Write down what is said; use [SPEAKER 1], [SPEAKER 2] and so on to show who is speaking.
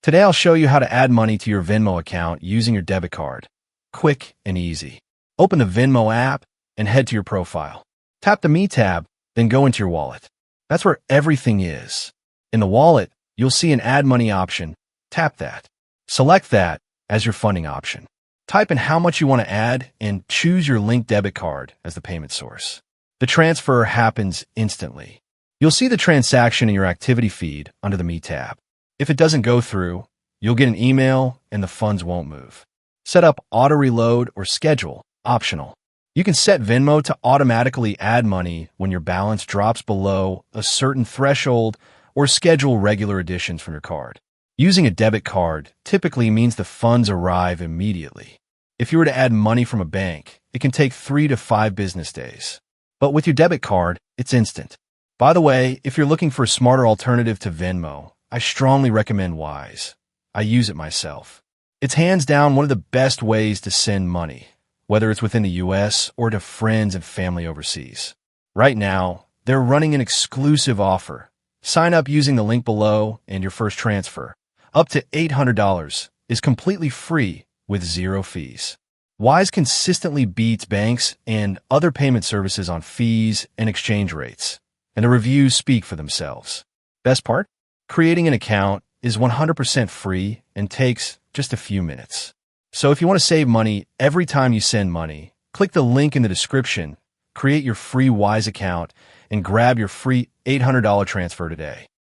[SPEAKER 1] Today I'll show you how to add money to your Venmo account using your debit card. Quick and easy. Open the Venmo app and head to your profile. Tap the Me tab, then go into your wallet. That's where everything is. In the wallet, you'll see an Add Money option. Tap that. Select that as your funding option. Type in how much you want to add and choose your linked debit card as the payment source. The transfer happens instantly. You'll see the transaction in your activity feed under the Me tab. If it doesn't go through, you'll get an email and the funds won't move. Set up auto reload or schedule, optional. You can set Venmo to automatically add money when your balance drops below a certain threshold or schedule regular additions from your card. Using a debit card typically means the funds arrive immediately. If you were to add money from a bank, it can take 3 to 5 business days. But with your debit card, it's instant. By the way, if you're looking for a smarter alternative to Venmo, I strongly recommend Wise. I use it myself. It's hands down one of the best ways to send money, whether it's within the US or to friends and family overseas. Right now, they're running an exclusive offer. Sign up using the link below and your first transfer, up to $800, is completely free with 0 fees. Wise consistently beats banks and other payment services on fees and exchange rates, and the reviews speak for themselves. Best part? Creating an account is 100% free and takes just a few minutes. So if you want to save money every time you send money, click the link in the description, create your free Wise account, and grab your free $800 transfer today.